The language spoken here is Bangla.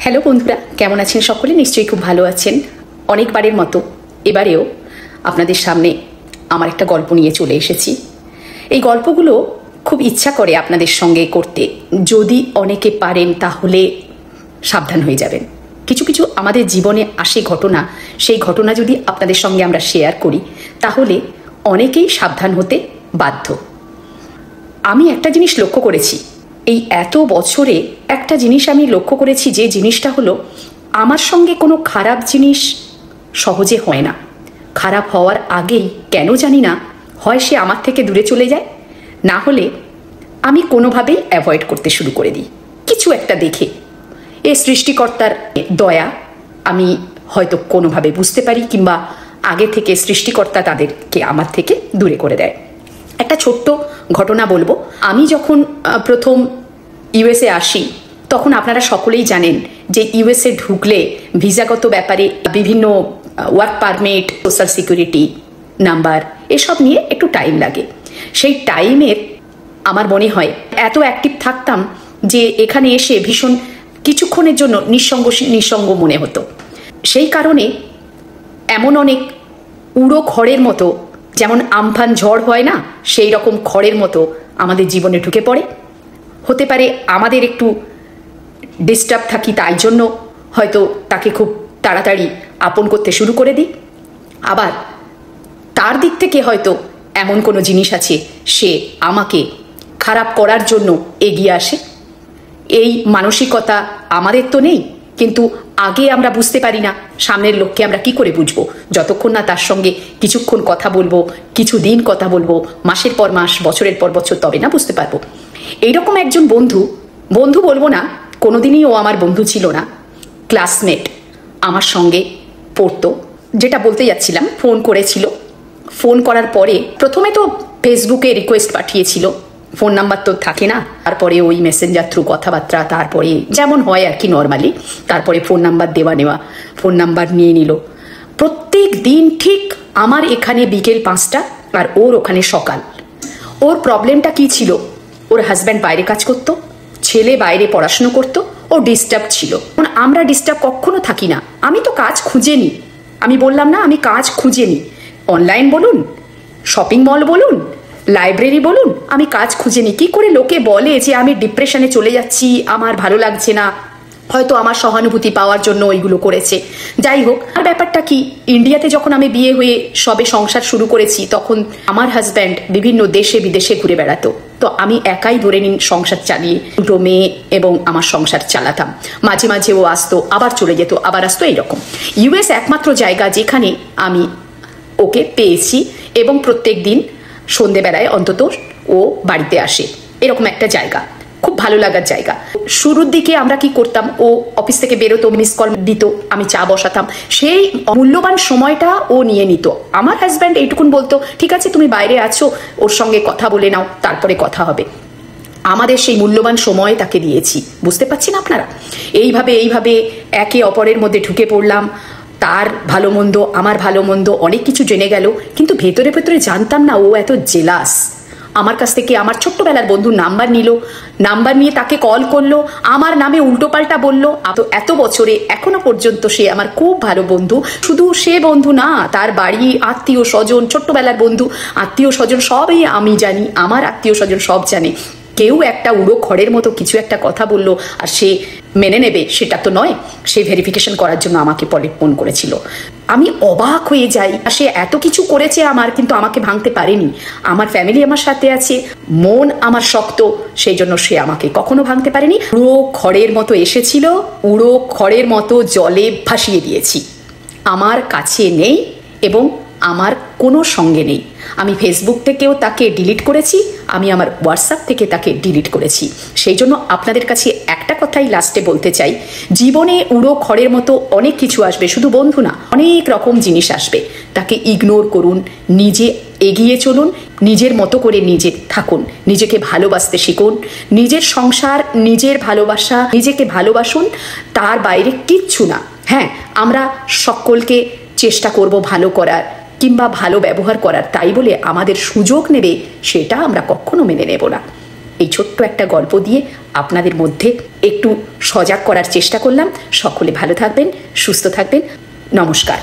হ্যালো বন্ধুরা, কেমন আছেন সকলে? নিশ্চয়ই খুব ভালো আছেন। অনেকবারের মতো এবারেও আপনাদের সামনে আমার একটা গল্প নিয়ে চলে এসেছি। এই গল্পগুলো খুব ইচ্ছা করে আপনাদের সঙ্গে করতে, যদি অনেকে পারেন তাহলে সাবধান হয়ে যাবেন। কিছু কিছু আমাদের জীবনে আসে ঘটনা, সেই ঘটনা যদি আপনাদের সঙ্গে আমরা শেয়ার করি তাহলে অনেকেই সাবধান হতে বাধ্য। আমি একটা জিনিস লক্ষ্য করেছি, এই এত বছরে একটা জিনিস আমি লক্ষ্য করেছি, যে জিনিসটা হলো আমার সঙ্গে কোনো খারাপ জিনিস সহজে হয় না। খারাপ হওয়ার আগেই কেন জানি না, হয় সে আমার থেকে দূরে চলে যায়, না হলে আমি কোনোভাবেই অ্যাভয়েড করতে শুরু করে দিই কিছু একটা দেখে। এ সৃষ্টিকর্তার দয়া আমি হয়তো কোনোভাবে বুঝতে পারি, কিংবা আগে থেকে সৃষ্টিকর্তা তাদেরকে আমার থেকে দূরে করে দেয়। একটা ছোট্ট ঘটনা বলবো। আমি যখন প্রথম ইউএসএ আসি তখন আপনারা সকলেই জানেন যে ইউএসএ ঢুকলে ভিসাগত ব্যাপারে বিভিন্ন work permit, social security number এসব নিয়ে একটু টাইম লাগে। সেই টাইমের আমার মনে হয় এত অ্যাক্টিভ থাকতাম যে এখানে এসে ভীষণ কিছুক্ষণের জন্য নিঃসঙ্গ মনে হতো। সেই কারণে এমন অনেক উড়ো খড়ের মতো, যেমন আমফান ঝড় হয় না, সেই রকম খড়ের মতো আমাদের জীবনে ঢুকে পড়ে। হতে পারে আমাদের একটু ডিস্টার্ব থাকি, তাই জন্য হয়তো তাকে খুব তাড়াতাড়ি আপন করতে শুরু করে দিই। আবার তার দিক থেকে হয়তো এমন কোনো জিনিস আছে, সে আমাকে খারাপ করার জন্য এগিয়ে আসে। এই মানসিকতা আমাদের তো নেই, কিন্তু আগে আমরা বুঝতে পারি না সামনের লোককে আমরা কি করে বুঝবো, যতক্ষণ না তার সঙ্গে কিছুক্ষণ কথা বলবো, কিছুদিন কথা বলবো, মাসের পর মাস, বছরের পর বছর, তবে না বুঝতে পারবো। এইরকম একজন বন্ধু বলবো না, কোনোদিনই ও আমার বন্ধু ছিল না, ক্লাসমেট, আমার সঙ্গে পড়তো। যেটা বলতে যাচ্ছিলাম, ফোন করেছিল। ফোন করার পরে প্রথমে তো ফেসবুকে রিকোয়েস্ট পাঠিয়েছিল, ফোন নাম্বার তো থাকে না, তারপরে ওই মেসেঞ্জার থ্রু কথাবার্তা, তারপরে যেমন হয় আর কি নর্মালি, তারপরে ফোন নাম্বার দেওয়া নেওয়া, ফোন নাম্বার নিয়ে নিল। প্রত্যেক দিন ঠিক আমার এখানে বিকেল 5টা আর ওর ওখানে সকাল। ওর প্রবলেমটা কি ছিল, ওর হাজব্যান্ড বাইরে কাজ করতো, ছেলে বাইরে পড়াশুনো করতো, ও ডিস্টার্ব ছিল। আমরা ডিস্টার্ব কখনো থাকি না। আমি তো কাজ খুঁজে নিই, আমি বললাম না, আমি কাজ খুঁজে নিই। অনলাইন বলুন, শপিং মল বলুন, লাইব্রেরি বলুন, আমি কাজ খুঁজে নিই। কী করে লোকে বলে যে আমি ডিপ্রেশনে চলে যাচ্ছি, আমার ভালো লাগছে না, হয়তো আমার সহানুভূতি পাওয়ার জন্য ওইগুলো করেছে। যাই হোক, আর ব্যাপারটা কি, ইন্ডিয়াতে যখন আমি বিয়ে হয়ে সবে সংসার শুরু করেছি তখন আমার হাজব্যান্ড বিভিন্ন দেশে বিদেশে ঘুরে বেড়াতো। তো আমি একাই ধরে নিন সংসার চালিয়ে, দুটো মেয়ে এবং আমার সংসার চালাতাম। মাঝে মাঝে ও আসতো, আবার চলে যেত, আবার আসতো, এইরকম। ইউএস একমাত্র জায়গা যেখানে আমি ওকে পেয়েছি, এবং প্রত্যেক দিন সন্ধেবেলায় অন্তত ও বাড়িতে আসে, এরকম একটা জায়গা, খুব ভালো লাগার জায়গা। শুরুর দিকে আমরা কি করতাম, ও অফিস থেকে বেরোতো, মিস কল দিত, আমি চা বসাতাম, সেই মূল্যবান সময়টা ও নিয়ে নিত। আমার হাজব্যান্ড এইটুকুন বলতো, ঠিক আছে তুমি বাইরে আছো, ওর সঙ্গে কথা বলে নাও, তারপরে কথা হবে। আমাদের সেই মূল্যবান সময় তাকে দিয়েছি, বুঝতে পারছেন আপনারা? এইভাবে একে অপরের মধ্যে ঢুকে পড়লাম। তার ভালো মন্দ, আমার ভালো মন্দ, অনেক কিছু জেনে গেল, কিন্তু ভেতরে ভেতরে জানতাম না ও এত জেলাস। আমার কাছ থেকে আমার ছোট্টবেলার বন্ধুর নাম্বার নিল, নাম্বার নিয়ে তাকে কল করলো, আমার নামে উল্টোপাল্টা বললো। এত বছরে এখনো পর্যন্ত সে আমার খুব ভালো বন্ধু। শুধু সে বন্ধু না, তার বাড়ি, আত্মীয় স্বজন, ছোট্টবেলার বন্ধু, আত্মীয় স্বজন সবই আমি জানি, আমার আত্মীয় স্বজন সব জানে। কেউ একটা উড়ো খড়ের মতো কিছু একটা কথা বললো আর সে মেনে নেবে, সেটা তো নয়। সে ভেরিফিকেশন করার জন্য আমাকে পরে ফোন করেছিল। আমি অবাক হয়ে যাই, সে এত কিছু করেছে আমার, কিন্তু আমাকে ভাঙতে পারেনি। আমার ফ্যামিলি আমার সাথে আছে, মন আমার শক্ত, সেই জন্য সে আমাকে কখনো ভাঙতে পারেনি। উড়ো খড়ের মতো এসেছিল, উড়ো খড়ের মতো জলে ভাসিয়ে দিয়েছি। আমার কাছে নেই এবং আমার কোনো সঙ্গে নেই। আমি ফেসবুক থেকেও তাকে ডিলিট করেছি, আমি আমার হোয়াটসঅ্যাপ থেকে তাকে ডিলিট করেছি। সেই জন্য আপনাদের কাছে একটা কথাই লাস্টে বলতে চাই, জীবনে উড়ো খড়ের মতো অনেক কিছু আসবে, শুধু বন্ধু না, অনেক রকম জিনিস আসবে। তাকে ইগনোর করুন, নিজে এগিয়ে চলুন, নিজের মতো করে নিজে থাকুন, নিজেকে ভালোবাসতে শিখুন, নিজের সংসার, নিজের ভালোবাসা, নিজেকে ভালোবাসুন, তার বাইরে কিচ্ছু না। হ্যাঁ, আমরা সকলকে চেষ্টা করব ভালো করার, কিংবা ভালো ব্যবহার করার, তাই বলে আমাদের সুযোগ নেবে সেটা আমরা কখনো মেনে নেব না। এই ছোট্ট একটা গল্প দিয়ে আপনাদের মধ্যে একটু সজাগ করার চেষ্টা করলাম। সকলে ভালো থাকবেন, সুস্থ থাকবেন। নমস্কার।